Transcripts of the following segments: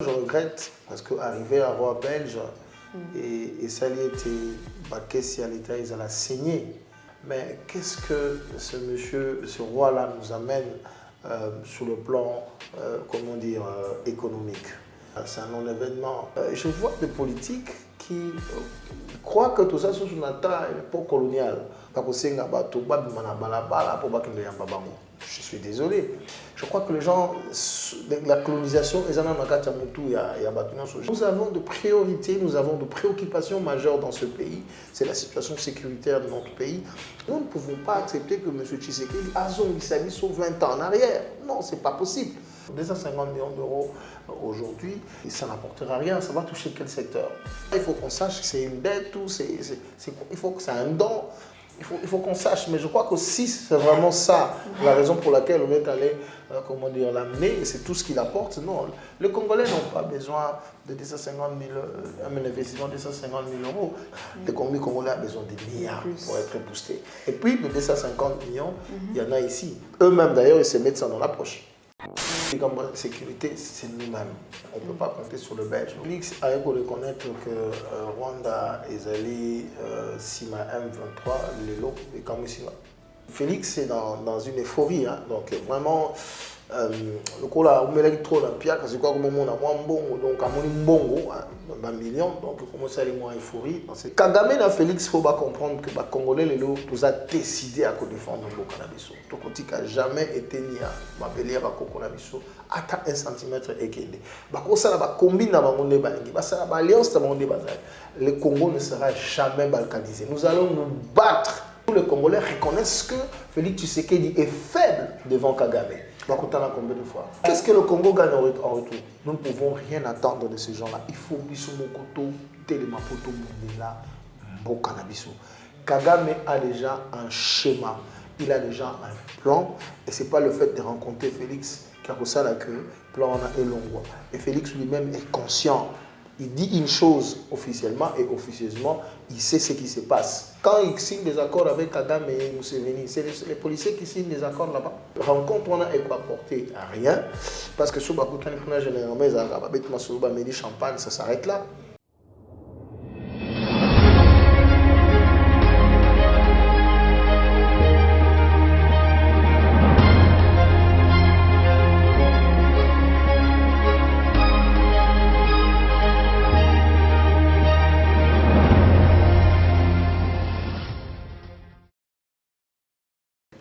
je regrette parce qu'arriver à Roi Belge et ça lui était baqué à l'État, ils allaient saigner. Mais qu'est-ce que ce roi-là nous amène sur le plan, comment dire, économique? C'est un non-événement. Je vois des politiques qui croient que tout ça c'est une époque coloniale. Je suis désolé. Je crois que les gens, la colonisation, nous avons de priorités, nous avons de préoccupations majeures dans ce pays. C'est la situation sécuritaire de notre pays. Nous ne pouvons pas accepter que M. Tshisekedi a son 20 ans en arrière. Non, ce n'est pas possible. 250 millions d'euros aujourd'hui, ça n'apportera rien. Ça va toucher quel secteur? Il faut qu'on sache que c'est une dette ou il faut que c'est un don. Il faut qu'on sache, mais je crois que si c'est vraiment ça, la raison pour laquelle on est allé, comment dire, l'amener, c'est tout ce qu'il apporte, non. Les Congolais n'ont pas besoin de 250 000, un investissement de 250 000 euros. Les Congolais ont besoin de milliards pour être boostés. Et puis, de 250 millions, il y en a ici. Eux-mêmes, d'ailleurs, ils se mettent ça dans la poche. Comme sécurité, c'est nous-mêmes. On ne peut pas compter sur le Belge. Félix a reconnaître que Rwanda est allé Sima M23, les lots et Kamusima. Félix est dans une euphorie, hein. Donc vraiment, le coup là, on met trop dans le pied, parce que quoi, comme on a moins bon, donc à mon bongo, un million, donc on commence à aller moins euphorie. Kagame et Félix, il faut pas comprendre que les Congolais, les lots, nous a décidé à défendre le cannabis. Donc on dit qu'il n'a jamais été ni à m'appeler à cannabis, à 1 centimètre et qu'il est. Ça va combiner avec mon débat, ça va alliance avec mon débat. Le Congo ne sera jamais balkanisé. Nous allons nous battre. Les Congolais reconnaissent que Félix Tshisekedi est faible devant Kagame. Combien de fois? Qu'est-ce que le Congo gagne en retour? Nous ne pouvons rien attendre de ces gens-là. Il faut Bissomokoto, Telemapoto, Mundela, Bokanabiso. Kagame a déjà un schéma, il a déjà un plan, et ce n'est pas le fait de rencontrer Félix qui a pour ça que le plan est long. Et Félix lui-même est conscient. Il dit une chose officiellement et officieusement, il sait ce qui se passe. Quand il signe des accords avec Kagame et Museveni, c'est les policiers qui signent des accords là-bas. La rencontre, on a apporté à rien, parce que sur Bakutani, généralement, champagne, ça s'arrête là.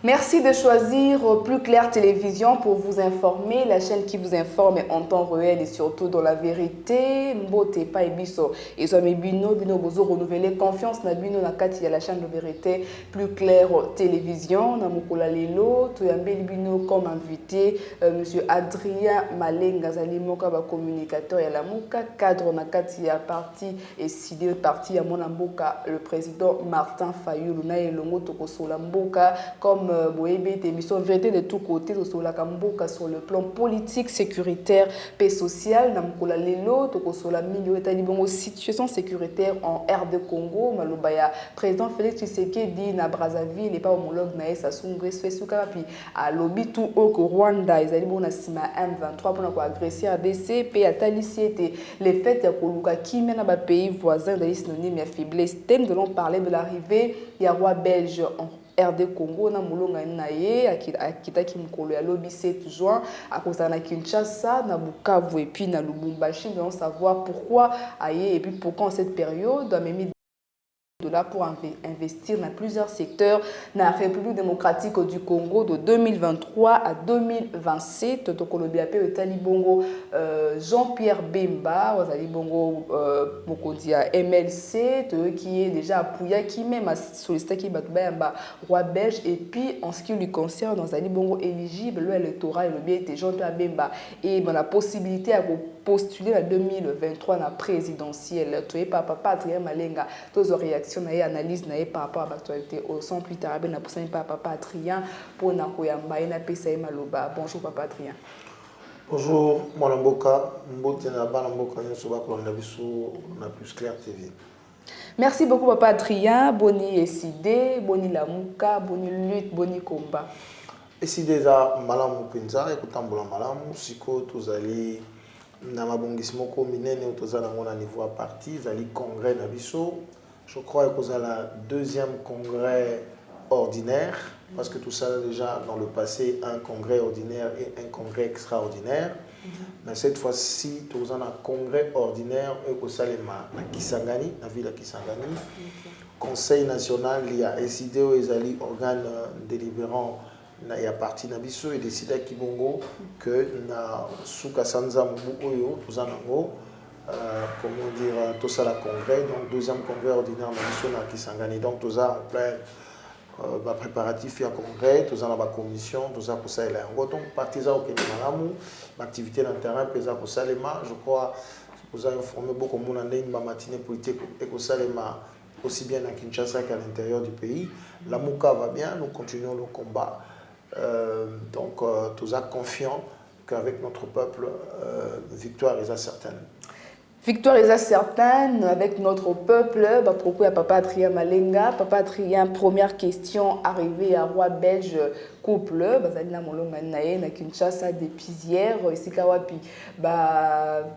Merci de choisir Plus Clair Télévision pour vous informer, la chaîne qui vous informe en temps réel et surtout dans la vérité. Mbote pa ebiso ezami bino bozo renouveler confiance na bino na kati ya la chaîne de vérité Plus Clair Télévision na mukula lelo to yambeli bino comme invité monsieur Adrien Malenga zali moka ba communicateur ya la muka cadre na kati ya parti et sidé parti ya mona mboka le président Martin Fayulu na elongo to kosola mboka comme Boébé, émission vérité de tous côtés, sur la Kamboka, sur le plan politique, sécuritaire, paix sociale, Namkola Lelo, sur la milieu situation sécuritaire en RD Congo, Malobaya, président Félix Tshisekedi na Brazzaville, et pas homologue na Sassou Nguesso, puis à lobby tout haut que Rwanda, ils allaient bon à Sima M23 pour agresser RDC, puis à Talissi, les fêtes à Koluka, qui mène à pays voisins, d'ailleurs synonyme à faiblesse. Thème de l'on parler de l'arrivée, il y a roi belge en RD Congo na mulonga naye akita kimkolo ya lobby 7 juin à cause na Kinshasa na Bukavu et puis na Lubumbashi, donc savoir pourquoi aye et puis pourquoi en cette période même $ pour investir dans plusieurs secteurs dans la République démocratique du Congo de 2023 à 2027. Bongo Jean-Pierre Bemba, Bongo Mokodia MLC, qui est déjà appuyé, qui même a sollicité qui bat roi belge. Et puis en ce qui lui concerne, dans Zali Bongo éligible, l'électorat et le bien était Jean-Pierre Bemba et la possibilité à postuler en 2023 dans la présidentielle. Tu es papa Adrien Malenga, tous réactions et analyse par rapport à l'actualité au son plus tard na pour papa Adrien pour na koyamba na pesa maloba. Bonjour papa Adrien. Bonjour mon mboka mbotena bana mboka nso ba kolanda biso na Plus Clair TV. Merci beaucoup papa Adrien, boni SID, boni lamuka, boni lutte, boni combat. SID za malamu penza ekutambola malamu siko tozali na mabongisimo ko minene tozala ngona niveau à parti zali congrès na biso. Je crois que c'est le deuxième congrès ordinaire, parce que tout ça déjà dans le passé, un congrès ordinaire et un congrès extraordinaire. Mais cette fois-ci, nous avons un congrès ordinaire et na Kisangani, la ville de Kisangani. Conseil national, il y a SIDO et les organes délibérants, il y a parti Nabiso et décidé à Kibongo que na Souka Sanza Mubu Oyo, tout ça comment dire, tout ça la congrès, donc deuxième congrès ordinaire national qui s'engage, donc tout ça en plein préparatif à congrès, tout ça dans la commission, tout ça pour ça et là. Donc partisan au Kenya Malamu, l'activité dans le terrain, pesa pour ça je crois, vous avez informé beaucoup de monde en matinée politique et pour ça aussi bien à Kinshasa qu'à l'intérieur du pays. La Mouka va bien, nous continuons le combat. Donc tout ça confiant qu'avec notre peuple, victoire est certaine. Victoire est certaine avec notre peuple. Propos à Papa Adrien Malenga. Papa Adrien, première question arrivée à Roi Belge couple. Bazalina molonga nae na Kinshasa depuis hier. Ici kawapi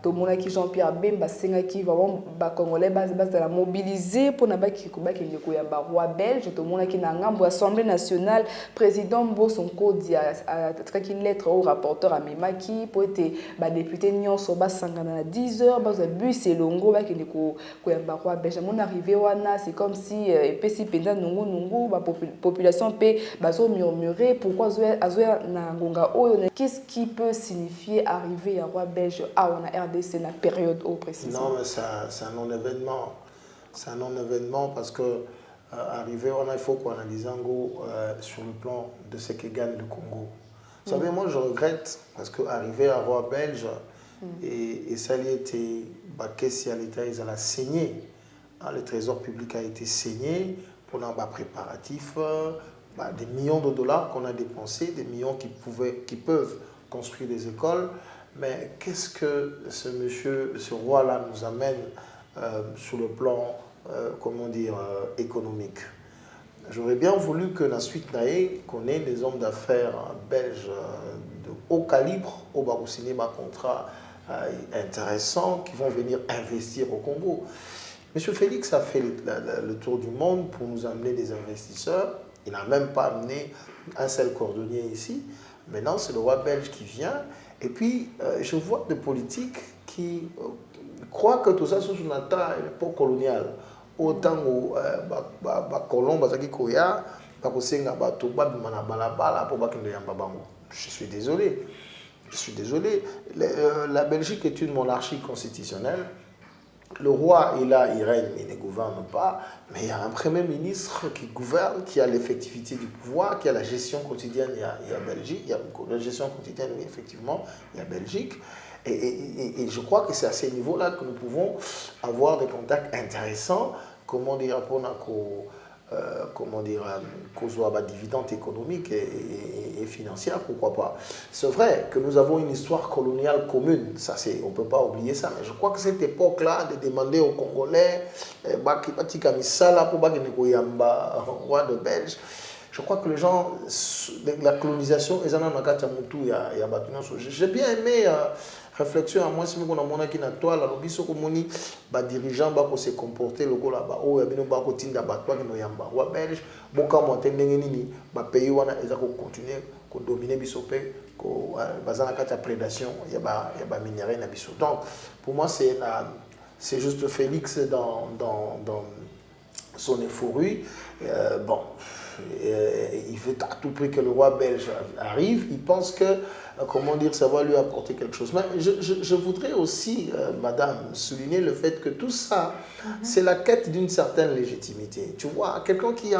tomona ki Jean-Pierre Bemba senga ki vraiment congolais base la mobiliser pour na baki kubaki ndeko ya Roi Belge. Tomona ki na ngambo assemblée nationale président Mbosonko dia a traki une lettre au rapporteur Amemaki pour être député nyonso basangana na 10h bus et longo ba kende ko yamba Roi Belge mon arrivé wana c'est comme si epesi penda nungu ba population pe bazo murmurer pourquoi azoya na ngonga oyo qu'est-ce qui peut signifier arriver à Roi Belge à on a RDC na période au précisément. Non mais c'est un non-événement. C'est un non-événement parce que arriver il faut qu'on analyse en gros sur le plan de ce que gagne le Congo. Vous savez moi je regrette parce que arriver à Roi Belge et ça a été si à l'État ils ont saigné, le trésor public a été saigné pour les préparatifs, des millions de dollars qu'on a dépensés, des millions qui peuvent construire des écoles. Mais qu'est-ce que ce roi-là nous amène sur le plan, comment dire, économique? J'aurais bien voulu que la suite d'Aïe qu'on ait des hommes d'affaires belges de haut calibre au signer un contrat intéressants qui vont venir investir au Congo. Monsieur Félix a fait le tour du monde pour nous amener des investisseurs. Il n'a même pas amené un seul cordonnier ici. Maintenant, c'est le roi belge qui vient. Et puis, je vois des politiques qui croient que tout ça, c'est une époque coloniale. Autant que colons, je suis désolé. Je suis désolé, la Belgique est une monarchie constitutionnelle. Le roi est là, il règne, il ne gouverne pas. Mais il y a un premier ministre qui gouverne, qui a l'effectivité du pouvoir, qui a la gestion quotidienne, il y a Belgique. Il y a la gestion quotidienne, oui, effectivement, il y a Belgique. Et je crois que c'est à ces niveaux-là que nous pouvons avoir des contacts intéressants. Comment dire, pour comment dire, cause dividendes économiques et financières, pourquoi pas. C'est vrai que nous avons une histoire coloniale commune, ça on ne peut pas oublier ça, mais je crois que cette époque-là, de demander aux Congolais, roi de Belge, je crois que les gens, la colonisation, j'ai bien aimé réflexion à moi si on a mon qui na toi la lobby so komoni ba dirigeant ba ko se comporter le gola ba o ya bino ba ko tinda ba toi no yamba Roi Belge boka monte ndenge nini ba pays wana eza ko continuer ko dominer biso pe ko bazana kata prédation ya ba minerai na biso. Donc pour moi c'est juste Félix dans son euphorie. Bon, il veut à tout prix que le roi belge arrive. Il pense que, comment dire, ça va lui apporter quelque chose. Mais je voudrais aussi, madame, souligner le fait que tout ça, c'est la quête d'une certaine légitimité. Tu vois, quelqu'un qui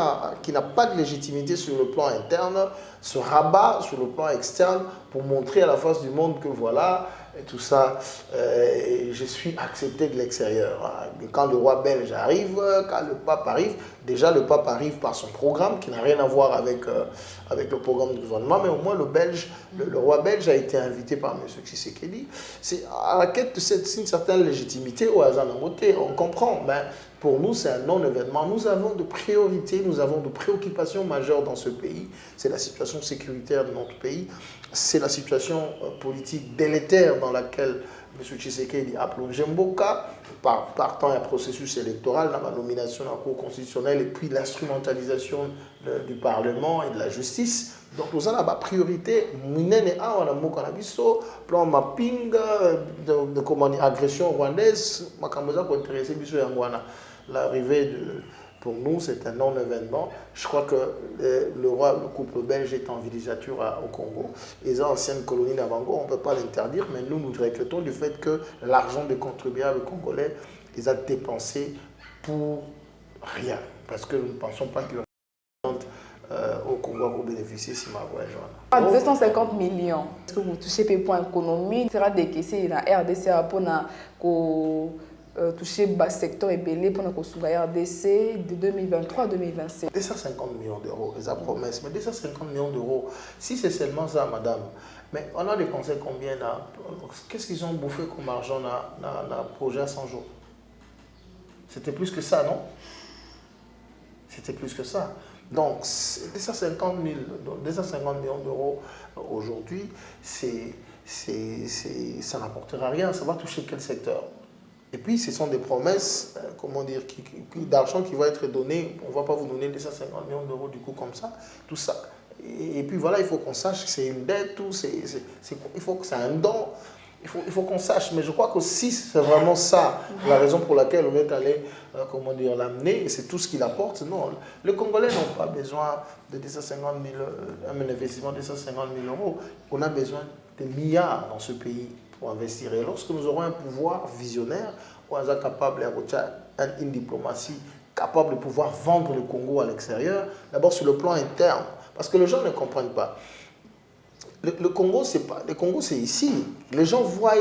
n'a pas de légitimité sur le plan interne se rabat sur le plan externe pour montrer à la face du monde que voilà, et tout ça, je suis accepté de l'extérieur. Quand le roi belge arrive, quand le pape arrive, déjà le pape arrive par son programme qui n'a rien à voir avec le programme du gouvernement, mais au moins le roi belge a été invité par M. Tshisekedi. C'est à la quête d'une certaine légitimité au hasard de beauté, on comprend. Ben, pour nous, c'est un non-événement. Nous avons de priorités, nous avons de préoccupations majeures dans ce pays. C'est la situation sécuritaire de notre pays. C'est la situation politique délétère dans laquelle M. Tshisekedi a plongé Mboka, partant un processus électoral, dans la nomination de la Cour constitutionnelle et puis l'instrumentalisation du Parlement et de la justice. Donc nous avons la priorité, plan mapping de agression rwandaise, l'arrivée de... Pour nous, c'est un non-événement. Je crois que le couple belge est en villégiature au Congo. Les anciennes colonies d'Avango, on ne peut pas l'interdire, mais nous, nous regrettons du fait que l'argent des contribuables congolais les a dépensés pour rien. Parce que nous ne pensons pas qu'il au Congo pour bénéficier si ma voix est 250 millions. Est-ce que vous touchez les points économiques? Il sera décaissé dans la RDC pour toucher le secteur ébélé pour la RDC de 2023 à 2027. 250 millions d'euros, les promesses. Mais 250 millions d'euros, si c'est seulement ça, madame, mais on a dépensé combien là? Qu'est-ce qu'ils ont bouffé comme argent dans le projet à 100 jours? C'était plus que ça, non? C'était plus que ça. Donc, 250 millions d'euros aujourd'hui, ça n'apportera rien. Ça va toucher quel secteur? Et puis, ce sont des promesses, comment dire, d'argent qui va être donné. On ne va pas vous donner 250 millions d'euros du coup comme ça, tout ça. Et puis voilà, il faut qu'on sache que c'est une dette, il faut que c'est un don. Il faut qu'on sache, mais je crois que si c'est vraiment ça, la raison pour laquelle on est allé, comment dire, l'amener, et c'est tout ce qu'il apporte, non. Les Congolais n'ont pas besoin de 250 000, un investissement de 250 000 euros. On a besoin de milliards dans ce pays pour investir. Et lorsque nous aurons un pouvoir visionnaire, on sera capable d'avoir une diplomatie capable de pouvoir vendre le Congo à l'extérieur, d'abord sur le plan interne, parce que les gens ne comprennent pas. Le Congo, c'est pas. Le Congo, c'est ici. Les gens voient.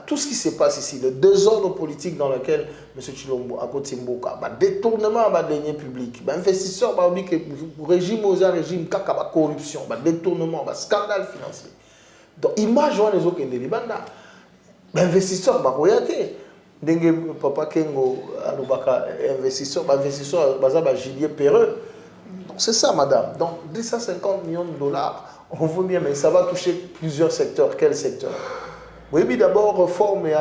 Tout ce qui se passe ici, le désordre politique dans lequel M. Tshilombo a côté Mboka, détournement à deniers publics, investisseurs, régime aux régime, corruption, détournement, scandale financier. Donc, image les autres qui sont investisseurs, Papa Kengo, investisseurs, Gillier Perreux. C'est ça, madame. Donc, 250 millions de dollars, on veut bien, mais ça va toucher plusieurs secteurs. Quel secteur? Oui, d'abord, réforme, il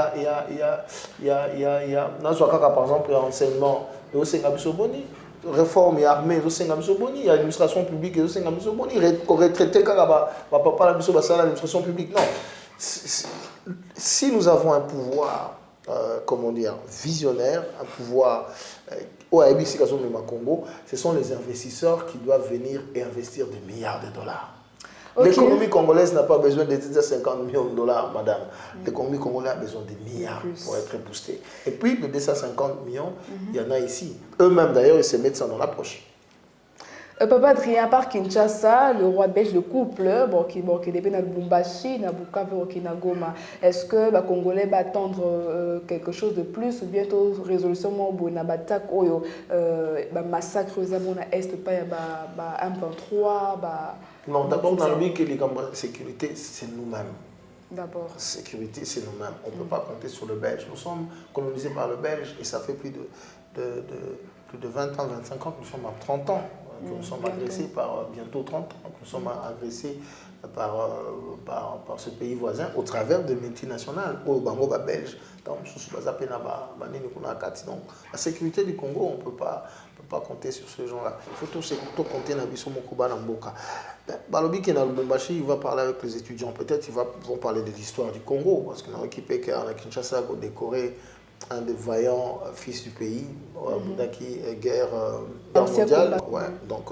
y a, par exemple, l'enseignement, réforme et armée, il y a l'administration publique, retraité, l'administration publique. Non. Si nous avons un pouvoir, comment dire, visionnaire, un pouvoir au Congo, ce sont les investisseurs qui doivent venir et investir des milliards de dollars. Okay. L'économie congolaise n'a pas besoin de 250 millions de dollars, madame. L'économie congolaise a besoin de milliards pour être boostée. Et puis, de 250 millions, il y en a ici. Eux-mêmes, d'ailleurs, ils se mettent ça dans la poche. Papa Adrien, par Kinshasa, le roi belge, le couple, qui est dans Lubumbashi, dans Bukavu, dans Goma, est-ce que les Congolais vont attendre quelque chose de plus ou bientôt résolution de l'attaque, massacre aux Est, pas M23? Non, d'abord, dans le que les sécurité, c'est nous-mêmes. D'abord. Sécurité, c'est nous-mêmes. On ne peut pas compter sur le Belge. Nous sommes colonisés par le Belge et ça fait plus de 20 ans, 25 ans que nous sommes à 30 ans. Que nous sommes agressés par bientôt 30 ans, que nous sommes agressés par ce pays voisin au travers de multinationales, au Bango belge. Donc, la sécurité du Congo, on ne peut pas compter sur ce genre-là. Il faut tout compter dans Mokuba Namboka. Balobi qui est dans le Lubumbashi, il va parler avec les étudiants. Peut-être ils vont parler de l'histoire du Congo, parce qu'on a équipé qu'à Kinshasa a décoré un des vaillants fils du pays, qui guerre mondiale. Ouais, donc,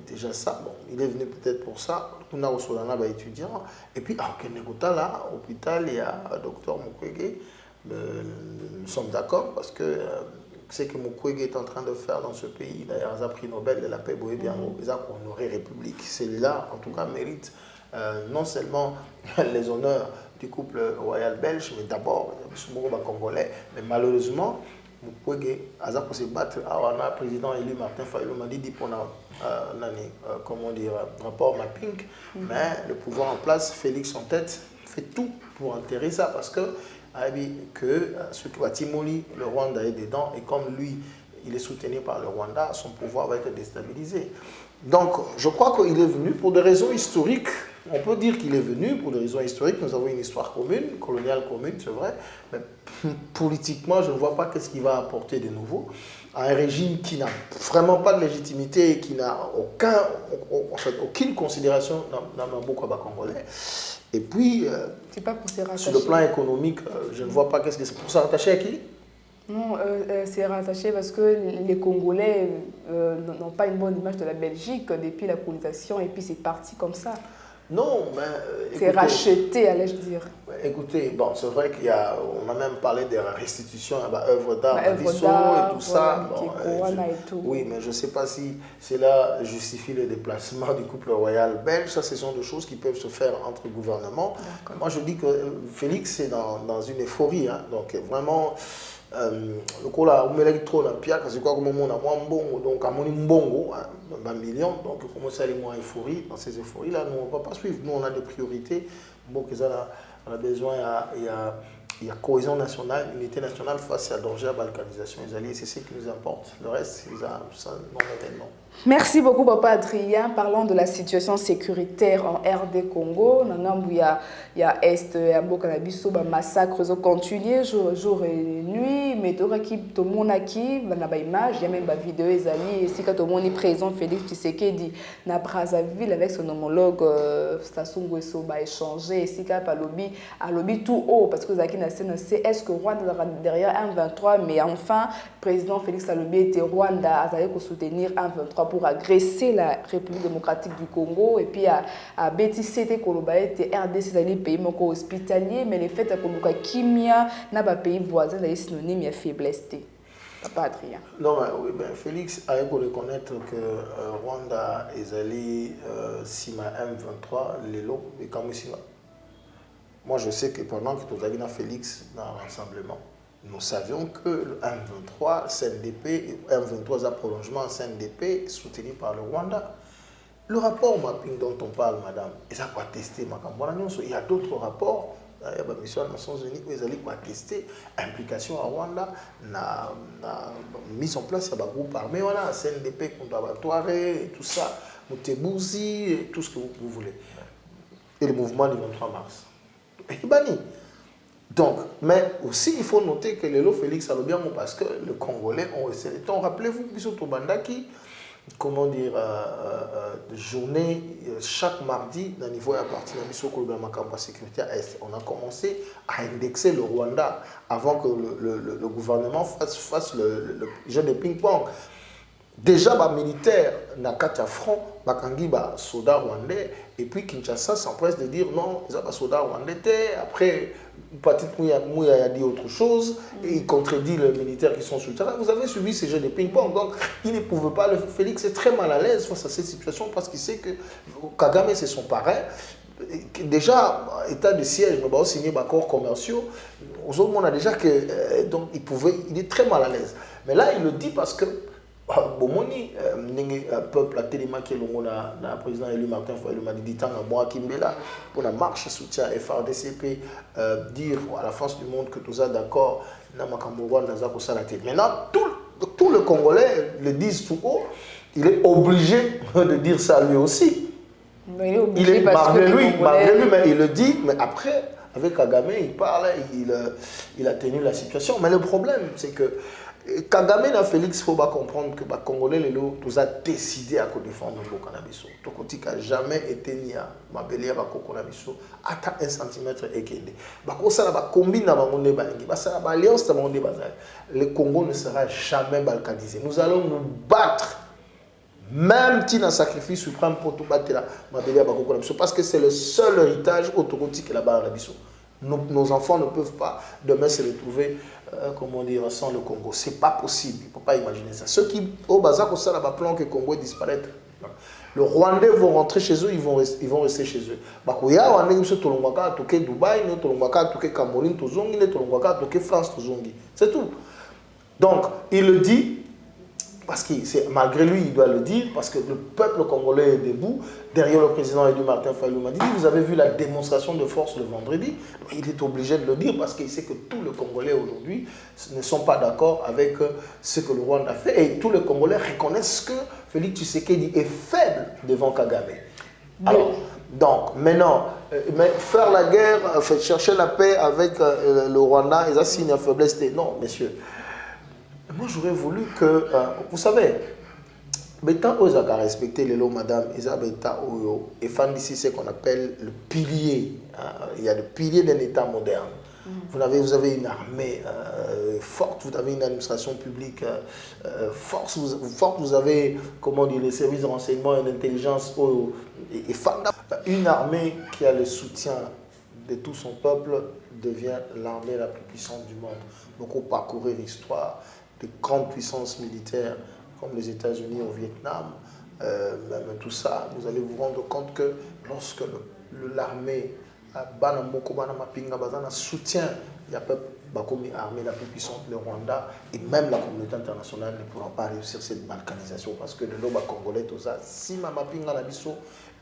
déjà ça, bon, il est venu peut-être pour ça. On a reçu un étudiant. Et puis, à Kenegota, là, à l'hôpital, il y a le docteur Mukwege. Nous sommes d'accord parce que ce que Mukwege est en train de faire dans ce pays, d'ailleurs, il a pris Nobel de la paix, il a honoré République. Celui-là, en tout cas, mérite non seulement les honneurs du couple royal belge, mais d'abord, les Congolais. Mais malheureusement, Mukwege, pour se battre, le président élu Martin Fayulu m'a dit pour comment dire, rapport mapping, mais le pouvoir en place, Félix en tête, fait tout pour enterrer ça parce que ce qui va Timoli, le Rwanda est dedans, et comme lui, il est soutenu par le Rwanda, son pouvoir va être déstabilisé. Donc, je crois qu'il est venu pour des raisons historiques. On peut dire qu'il est venu pour des raisons historiques. Nous avons une histoire commune, coloniale commune, c'est vrai. Mais politiquement, je ne vois pas qu'est-ce qu'il va apporter de nouveau à un régime qui n'a vraiment pas de légitimité et qui n'a aucune considération dans le Bokaba congolais. Et puis, c'est pas pour se rattacher. Sur le plan économique, je ne vois pas qu'est-ce que c'est pour se rattacher à qui? Non, c'est rattaché parce que les Congolais n'ont pas une bonne image de la Belgique depuis la colonisation et puis c'est parti comme ça. Non, mais... c'est racheté, allais-je dire. Écoutez, bon, c'est vrai qu'on a même parlé des restitutions à œuvres d'art, et tout ça. Bon, oui, mais je ne sais pas si cela justifie le déplacement du couple royal belge. Ça, ce sont des choses qui peuvent se faire entre gouvernements. Moi, je dis que Félix est dans une euphorie. Hein, donc, vraiment... le coup là, on met trop dans le pied, c'est quoi comme on a moins bon, donc à mon mbongo, 20 millions, donc on commence à aller moins euphorie. Dans ces euphories là, nous on ne va pas suivre. Nous on a des priorités. Bon, on a besoin, il y a cohésion nationale, unité nationale face à danger à balkanisation. C'est ce qui nous importe. Le reste, c'est un non-événement. Merci beaucoup, Papa Adrien. Parlons de la situation sécuritaire en RD Congo. Il y a Est, il massacres continués jour et nuit. Mais tout le monde a qui, il y a image, il y a même des vidéos. Et si tout le monde est présent, Félix Tshisekedi na Brazzaville avec son homologue Sassou Nguesso a échangé. Et si à lobby tout haut, parce que Zaki Nassena sait est-ce que Rwanda derrière 1-23, mais enfin, le président Félix Alobi était Rwanda a soutenir 1-23 pour agresser la République démocratique du Congo et puis à BTCT Koloba était RDC les pays hospitaliers, mais les faits à Koloba Kimia n'a pas pays voisin c'est synonyme de faiblesse. Papa Adrien. Non, oui, ben, Félix a eu reconnaître que Rwanda est allé Sima M23 les lots et Kamusima. Moi je sais que pendant que tu as vu Félix dans le rassemblement, nous savions que le M23, CNDP, M23 a prolongement CNDP soutenu par le Rwanda. Le rapport mapping dont on parle, madame, ils ont attesté. Il y a d'autres rapports. Il y a une mission des Nations Unies où ils ont attesté l'implication à Rwanda, la mise en place de groupe armé, voilà, CNDP contre Abattoiré, et tout ça, Moutebouzi, et tout ce que vous voulez. Et le mouvement du 23 mars. Et banni. Donc, mais aussi, il faut noter que les lots Félix Alobiamo, parce que les Congolais ont resté le temps. Rappelez-vous, Bisoto Bandaki, comment dire, journée, chaque mardi, dans le niveau à partir de Bisoto Makamba Sécurité Est, on a commencé à indexer le Rwanda avant que le gouvernement fasse le jeu de ping-pong. Déjà, les militaires, dans le front, les soldats rwandais, et puis Kinshasa s'empresse de dire non, ils ont pas soldats rwandais. Après, Patit Mouya a dit autre chose, et il contredit les militaires qui sont sur le terrain. Vous avez suivi ces jeux de ping-pong, donc il ne pouvait pas le faire. Félix est très mal à l'aise face à cette situation parce qu'il sait que Kagame, c'est son parrain. Déjà, état de siège, nous avons signé des accords commerciaux. Aujourd'hui, on a déjà que. Donc, il est très mal à l'aise. Mais là, il le dit parce que. Bomoni, peuple a tellement que le président élu Martin Fayulu m'a dit tant à moi Kimbela pour la marche soutien FRDCP dire à la face du monde que tout ça d'accord na makambowa na za ko salate. Maintenant tout le Congolais le disent tout haut, il est obligé de dire ça lui aussi. Mais il est malgré lui, mais il le dit, mais après avec Kagame il parle, il a tenu la situation. Mais le problème c'est que Kagame et Félix, il faut comprendre que les Congolais, tous ont décidé à défendre le cannabis. Tout le monde n'a jamais été ni à ma belle à cannabis, à 1 centimètre et quelques. Le Congo ne sera jamais balkanisé. Nous allons nous battre, même si un sacrifice suprême pour tout battre ma belle parce que c'est le seul héritage autorotique là-bas à nos enfants ne peuvent pas demain se retrouver comment dire, sans le Congo. Ce n'est pas possible. Il ne faut pas imaginer ça. Ceux qui, au Bazar, ça n'a pas plan que le Congo disparaître. Les Rwandais vont rentrer chez eux, ils vont rester chez eux. Bakoya, on a dit que Tolongwaka, Toké Dubaï, Tolongwaka, Toké Cameroun, Tozongi, Tolongwaka, Toké France, Tozongi. C'est tout. Donc, il le dit. Parce que malgré lui, il doit le dire, parce que le peuple congolais est debout, derrière le président élu Martin Fayulu m'a dit, vous avez vu la démonstration de force le vendredi, il est obligé de le dire parce qu'il sait que tous les Congolais aujourd'hui ne sont pas d'accord avec ce que le Rwanda fait, et tous les Congolais reconnaissent que Félix Tshisekedi est faible devant Kagame. Alors, Donc, maintenant, mais faire la guerre, chercher la paix avec le Rwanda, et ça signe une faiblesse. Non, messieurs. Moi, j'aurais voulu que, vous savez, Beta Ozaka respecter les lois, madame, Beta Oyo, et fan ici, c'est ce qu'on appelle le pilier. Il y a le pilier d'un État moderne. Vous avez une armée forte, vous avez une administration publique forte, vous avez, comment dire, les services de renseignement et d'intelligence et une armée qui a le soutien de tout son peuple devient l'armée la plus puissante du monde. Beaucoup parcourir l'histoire des grandes puissances militaires comme les États-Unis au Vietnam, même tout ça, vous allez vous rendre compte que lorsque l'armée soutient l'armée la plus puissante, le Rwanda, et même la communauté internationale ne pourra pas réussir cette balkanisation parce que le loba congolais, tout ça, si ma mapinga na biso,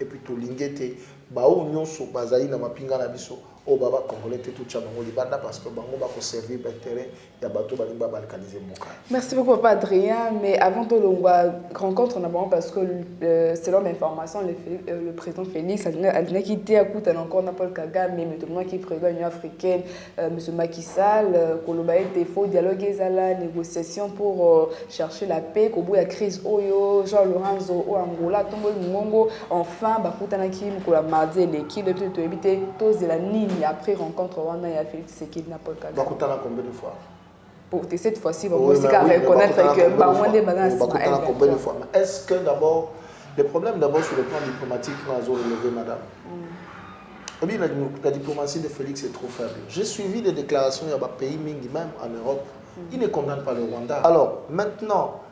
et puis tout l'ingété, bao nyonso bazali na mapinga na biso, au baba congolais tout chabango libanda parce que bango ba ko servir l'intérêt ya bato balinga balkaniser mboka. Merci beaucoup papa Adrien, mais avant de la rencontre on parce que selon l'information le président Félix a quitté à Kouta encore Paul Kagame mais maintenant qui est président de l'Union africaine monsieur Macky Sall koloba ete faut dialoguer la négociation pour chercher la paix au bout de la crise oyo Jean Lorenzo au Angola tombo mongo enfin bakutana ki mkola mardi l'équipe de éviter tous de la ligne après rencontre Rwanda et Félix Tshisekedi na Paul Kagame. Bakutana combien de fois? Pour cette fois-ci, on va aussi reconnaître que Bamwande Bazan combien de fois. Est-ce que d'abord, le problème d'abord sur le plan diplomatique, nous avons relevé, madame. La diplomatie de Félix est trop faible. J'ai suivi des déclarations, il y a des pays, même en Europe, ils ne condamnent pas le Rwanda. Alors, maintenant,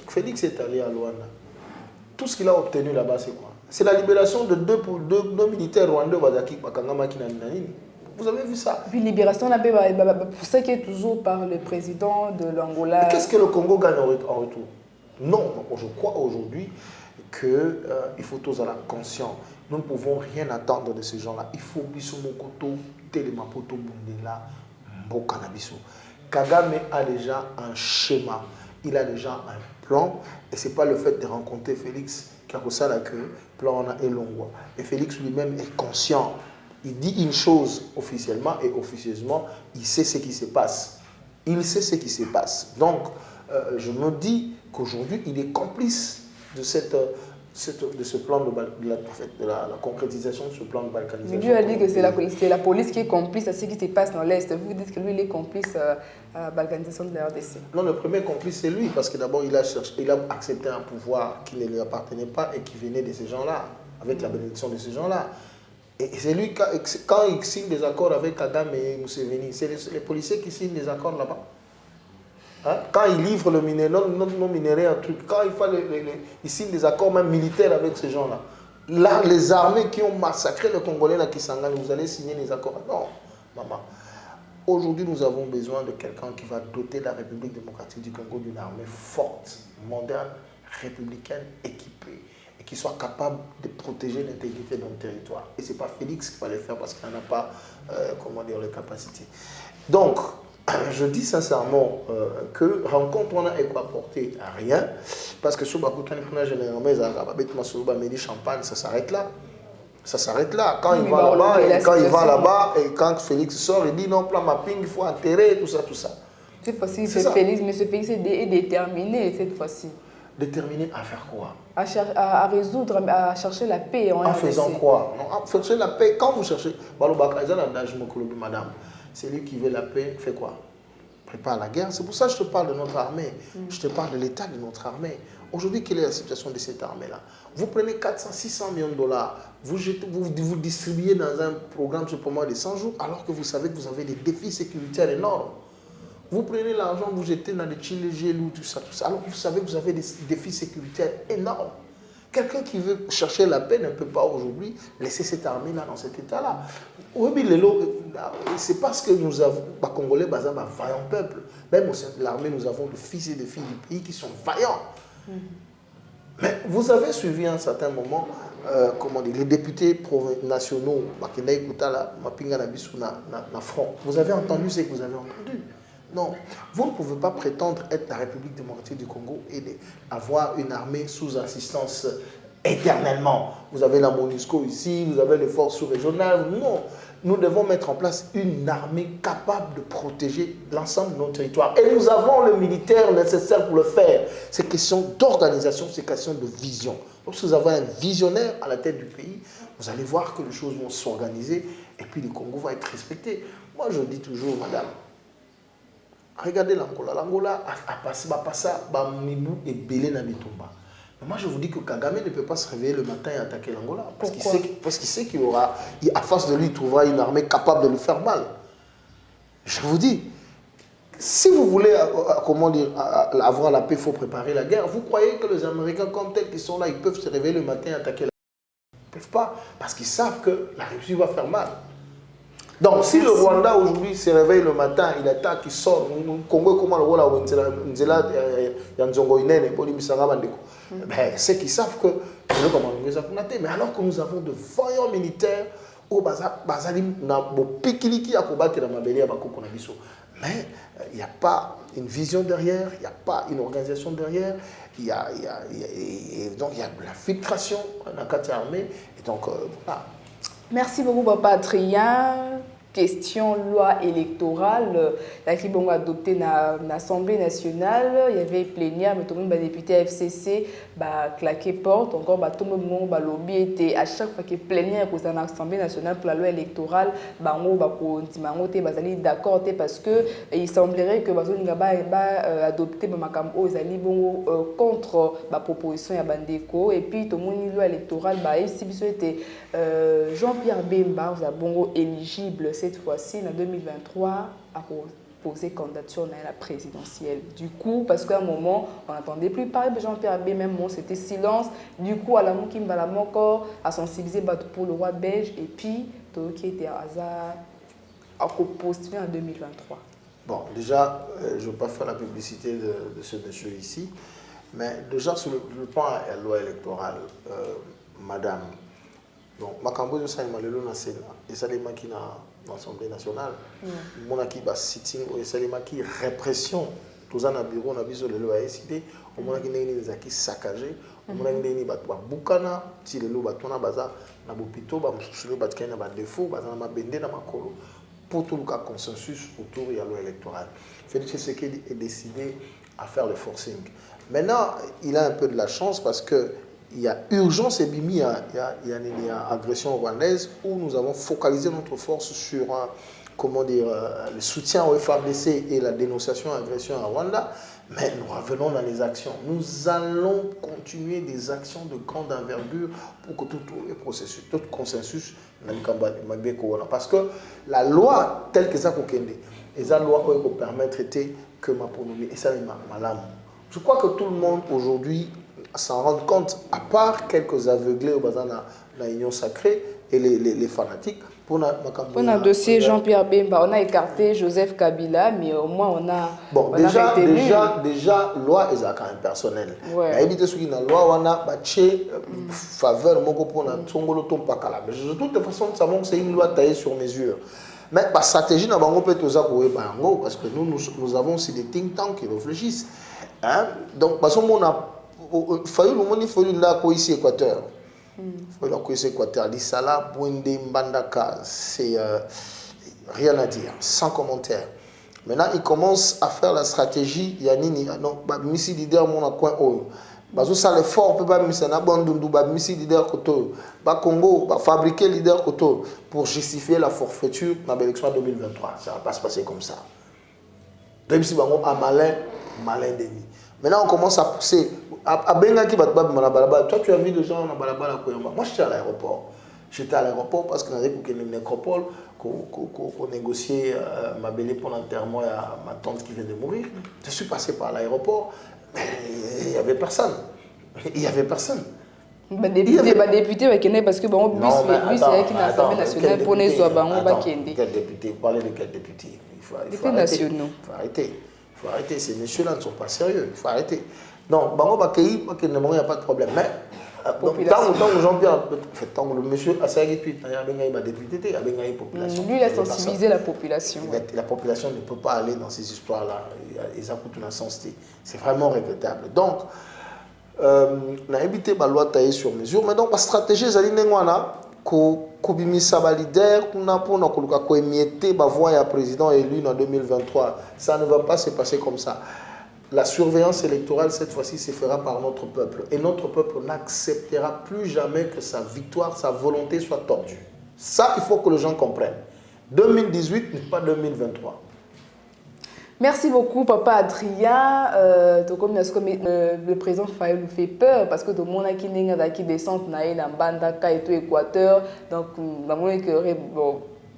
Félix est allé à Luanda. Tout ce qu'il a obtenu là-bas, c'est quoi? C'est la libération de deux militaires rwandais, vous avez vu ça? Puis libération, pour ça qui est toujours par le président de l'Angola. Qu'est-ce que le Congo gagne en retour? Non, je crois aujourd'hui qu'il faut tous être conscients. Nous ne pouvons rien attendre de ces gens-là. Il faut Bissomokoto, Telemapoto, Bundela, Mbokanabiso. Kagame a déjà un schéma, il a déjà un plan, et ce n'est pas le fait de rencontrer Félix qui a pour ça que plan est long. Et Félix lui-même est conscient. Il dit une chose officiellement et officieusement, il sait ce qui se passe. Il sait ce qui se passe. Donc, je me dis qu'aujourd'hui, il est complice de ce plan de la concrétisation de ce plan de balkanisation. Lui a dit que c'est la police qui est complice à ce qui se passe dans l'Est. Vous dites que lui, il est complice à la balkanisation de la RDC. Non, le premier complice, c'est lui, parce que d'abord, il a accepté un pouvoir qui ne lui appartenait pas et qui venait de ces gens-là, avec la bénédiction de ces gens-là. Et c'est lui, quand il signe des accords avec Kagame et Museveni, c'est les policiers qui signent des accords là-bas. Hein? Quand il livre le minerai, non minéré, un truc, quand il signe des accords même militaires avec ces gens-là. Là, les armées qui ont massacré le Congolais à Kisangani, vous allez signer des accords. Non, maman. Aujourd'hui, nous avons besoin de quelqu'un qui va doter la République démocratique du Congo d'une armée forte, moderne, républicaine, équipée, et qui soit capable de protéger l'intégrité de notre territoire. Et ce n'est pas Félix qui va le faire parce qu'il n'en a pas, les capacités. Donc, je dis sincèrement que rencontre on a apporté à rien, parce que sur Bakutani, généralement, champagne, ça s'arrête là. Ça s'arrête là. Quand il va là-bas, et quand Félix sort, il dit non, plan mapping, il faut enterrer, tout ça, tout ça. Cette fois-ci, c'est Félix, mais ce Félix est déterminé cette fois-ci. Déterminé à faire quoi? À résoudre, à chercher la paix. En faisant quoi? Non, chercher la paix. Quand vous cherchez, madame, c'est lui qui veut la paix, fait quoi? Prépare la guerre. C'est pour ça que je te parle de notre armée. Je te parle de l'état de notre armée. Aujourd'hui, quelle est la situation de cette armée-là? Vous prenez 400, 600 millions de dollars, vous distribuez dans un programme sur mois de 100 jours, alors que vous savez que vous avez des défis sécuritaires énormes. Vous prenez l'argent, vous jetez dans des chilés, tout ça, alors que vous savez que vous avez des défis sécuritaires énormes. Quelqu'un qui veut chercher la paix ne peut pas aujourd'hui laisser cette armée-là dans cet état-là. C'est parce que nous avons, les Congolais, un vaillant peuple. Même au sein de l'armée, nous avons des fils et des filles du pays qui sont vaillants. Mais vous avez suivi à un certain moment, les députés nationaux, vous avez entendu ce que vous avez entendu. Non, vous ne pouvez pas prétendre être la République démocratique du Congo et avoir une armée sous assistance éternellement. Vous avez la MONUSCO ici, vous avez les forces sous-régionales. Non, nous devons mettre en place une armée capable de protéger l'ensemble de nos territoires. Et nous avons le militaire nécessaire pour le faire. C'est question d'organisation, c'est question de vision. Lorsque vous avez un visionnaire à la tête du pays, vous allez voir que les choses vont s'organiser et puis le Congo va être respecté. Moi, je dis toujours, madame, regardez l'Angola. L'Angola a passé Mibou et Belé Nabitumba. Mais moi, je vous dis que Kagame ne peut pas se réveiller le matin et attaquer l'Angola. Parce qu'il sait qu'il aura, à face de lui, il trouvera une armée capable de lui faire mal. Je vous dis, si vous voulez comment dire, avoir la paix, il faut préparer la guerre. Vous croyez que les Américains, comme tels qu'ils sont là, ils peuvent se réveiller le matin et attaquer l'Angola? Ils ne peuvent pas, parce qu'ils savent que la Russie va faire mal. Donc, si le Rwanda aujourd'hui se réveille le matin, il attaque, il sort, Congo, comment le Rwanda, c'est qu'ils savent que mais alors que nous avons de vaillants militaires, mais il n'y a pas une vision derrière, il n'y a pas une organisation derrière, donc il y a de la filtration dans la carte armée, et donc voilà. Merci beaucoup, Papa Adrien. Question loi électorale, la qui a adopté dans l'Assemblée nationale, il y avait plénière, mais tout le monde, député FCC, claqué porte, encore tout le monde, lobby était à chaque fois qu'il y a plénière pour l'Assemblée nationale pour la loi électorale, d'accord parce que il semblerait que adopté contre la proposition de Bandeko, et puis tout le monde, loi électorale, était Jean-Pierre Bemba, vous éligible cette fois-ci, en 2023, à poser candidature à la présidentielle. Du coup, parce qu'à un moment, on n'entendait plus parler de Jean-Pierre Abbé, même moi, c'était silence. Du coup, à la Moukimbala encore, à sensibiliser pour le roi belge, et puis, tout qui était à hasard, à postuler en 2023. Bon, déjà, je ne veux pas faire la publicité de ce monsieur ici, mais déjà, sur le plan à la loi électorale, madame, donc, Makambo de Saïma, le long Sénat, et Salima qui dans l'Assemblée nationale, mon qui va sitting, et Salima qui répression, tous en bureau, on a vu sur le loi cité, au moins qui n'est qui saccagé, au moins qui n'est pas boukana, si le lot batona baza, na bopito, ba moussule batkena ba défaut, baza na bende na makolo, pour tout le cas consensus autour de la loi électorale. Félix Tshisekedi est décidé à faire le forcing. Maintenant, il a un peu de la chance parce que il y a urgence et bimi, il y a agression rwandaise où nous avons focalisé notre force sur comment dire, le soutien au FARDC et la dénonciation de l'agression à Rwanda, mais nous revenons dans les actions. Nous allons continuer des actions de grande envergure pour que tout le processus, tout consensus, parce que la loi telle que ça kokende, et la loi qui permet de traiter que ma pronomie et ça malam. Je crois que tout le monde aujourd'hui s'en rendre compte, à part quelques aveuglés au bazar de l'Union sacrée et les fanatiques. Pour le dossier Jean-Pierre Bemba, on a écarté Joseph Kabila, mais au moins on a. Bon, déjà, loi est quand même personnelle. Il y a des loi, on a battu faveur, pour la Tongolo Tompakala. Mais de toute façon, c'est une loi taillée sur mesure. Mais la stratégie, parce que nous avons aussi des think tanks qui réfléchissent. Hein? Donc, parce qu'on a il faut là ici Équateur. Il faut ici Équateur. L'Issala, Bouende, Mbandaka, c'est rien à dire, sans commentaire. Maintenant, il commence à faire la stratégie. Yanini, non, Missi leader mon coin haut. Parce que ça l'effort peut pas missi na bandundu, missi leader koto. Congo, fabriquer leader koto pour justifier la forfaiture dans l'élection 2023. Ça va pas se passer comme ça. Même si bango a malin demi. Maintenant, on commence à pousser. Toi, tu as vu des gens dans Balabala. Moi, j'étais à l'aéroport. J'étais à l'aéroport parce qu'on avait une nécropole qu'on négociait ma belle pour l'enterrement à ma tante qui vient de mourir. Je suis passé par l'aéroport, mais il n'y avait personne. Il n'y avait personne. Député, parce que bon, bus, c'est qui l'Assemblée nationale pour les Quel député? Vous parlez de quel député? Il faut arrêter. Il faut arrêter, ces messieurs-là ne sont pas sérieux, il faut arrêter. Non, Bango Bakei, il n'y a pas de problème. Mais, tant que Jean-Pierre, tant que le monsieur a servi depuis, il y a un député, il y a une population. Lui, il a sensibilisé la population. La population ne peut pas aller dans ces histoires-là. Ils écoutent une insensité. C'est vraiment regrettable. Donc, na évité la loi taillée sur mesure mais donc la stratégie ezali nengwana ko bimisa ba leader kuna pona koluka ko émietter ba voix ya président élu en 2023. Ça ne va pas se passer comme ça. La surveillance électorale cette fois-ci se fera par notre peuple et notre peuple n'acceptera plus jamais que sa victoire, sa volonté soit tordue. Ça, il faut que les gens comprennent. 2018 n'est pas 2023. Merci beaucoup, Papa Adrien. Comme le président Faye nous fait peur parce que tout le monde qui descend dans Bandaka et tout Équateur. Donc,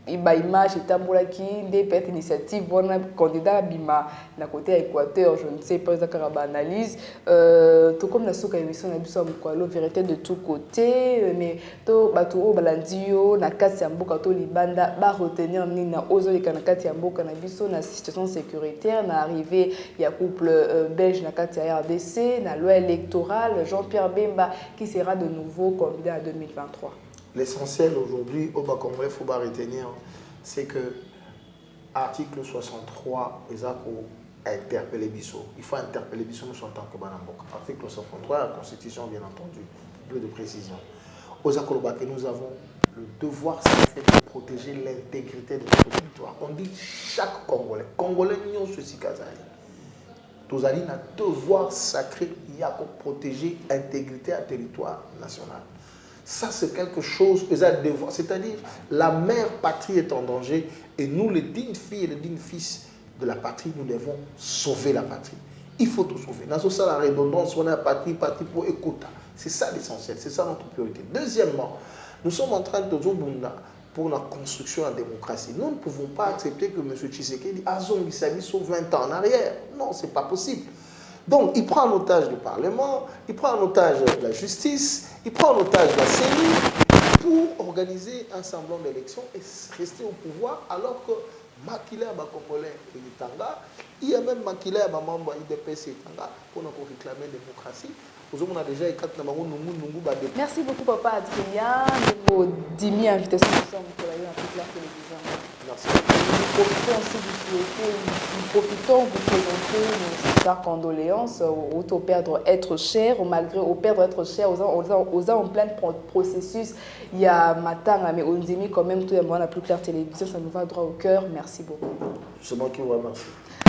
il y a image et des pertes initiatives candidat bima na côté Équateur, je ne sais pas exactement analyse tout comme la souka émission na biso la vérité de tous côtés mais to bato balandio na kati ya mboka to libanda ba retenir ni na ozoleka na kati ya mboka na biso na situation sécuritaire na arrivé ya couple belge na kati ya RDC na loi électorale Jean-Pierre Bemba qui sera de nouveau candidat à 2023. L'essentiel aujourd'hui, au Bas-Congolais, il faut retenir, c'est que l'article 63, a interpellé Bissot. Il faut interpeller Bissot, nous en tant que Banambok. Article 63, la Constitution, bien entendu, plus de précision. Aux Akoloba, nous avons le devoir sacré de protéger l'intégrité de notre territoire. On dit chaque Congolais, Congolais, nous ceci Kazali. Tous allons un devoir sacré de protéger l'intégrité du territoire national. Ça, c'est quelque chose, c'est-à-dire la mère patrie est en danger et nous, les dignes filles et les dignes fils de la patrie, nous devons sauver la patrie. Il faut tout sauver. Dans ça, la redondance, on a patrie pour écouter. C'est ça l'essentiel, c'est ça notre priorité. Deuxièmement, nous sommes en train de pour la construction de la démocratie. Nous ne pouvons pas accepter que M. Tshisekedi a zongi sur 20 ans en arrière. Non, ce n'est pas possible. Donc, il prend en otage le Parlement, il prend en otage la justice, il prend en otage la CENI pour organiser un semblant d'élection et rester au pouvoir alors que Makila Bakongolais et Tanga, il y a même Makila Bamamba IDPS et Tanga pour réclamer la démocratie. On a déjà Merci beaucoup, Papa Adrien, pour 10 000 invitations pour la télévision. Merci. Nous profitons aussi de vous présenter nos sincères condoléances au perdre être cher, malgré au perdre être cher, aux en plein processus. Il y a matin, mais on dit quand même tout le monde la plus claire télévision, ça nous va droit au cœur. Merci beaucoup. C'est moi qui vous remercie.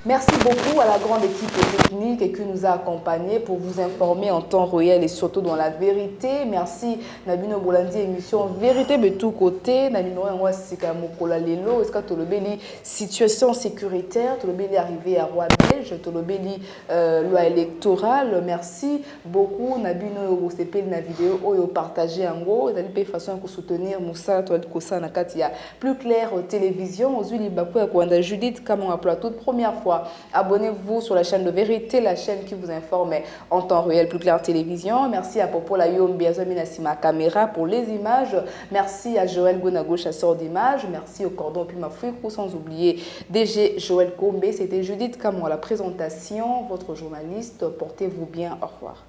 Merci beaucoup à la grande équipe technique qui nous a accompagnés pour vous informer en temps réel et surtout dans la vérité. Merci Nabino Bolandi, émission Vérité de tous côtés. Nabino Sika Mokola Lelo, est-ce que tu as situation sécuritaire, tu as arrivé à Roi Belge, tu as loi électorale. Merci beaucoup Nabino Osepel na vidéo ou partagé en gros. Vous allez façon pour soutenir Moussa, toi de Kosa Nakatia. Plus clair télévision, aux Uli Bakou et Kwanda Judith, comme on appelle toute première fois. Abonnez-vous sur la chaîne de Vérité, la chaîne qui vous informe en temps réel, plus clair télévision. Merci à Popola Yombi Azomina Caméra pour les images. Merci à Joël Gonago, chasseur d'images. Merci au cordon Pima Fouikou, sans oublier DG Joël Kombe. C'était Judith Camon à la présentation, votre journaliste. Portez-vous bien. Au revoir.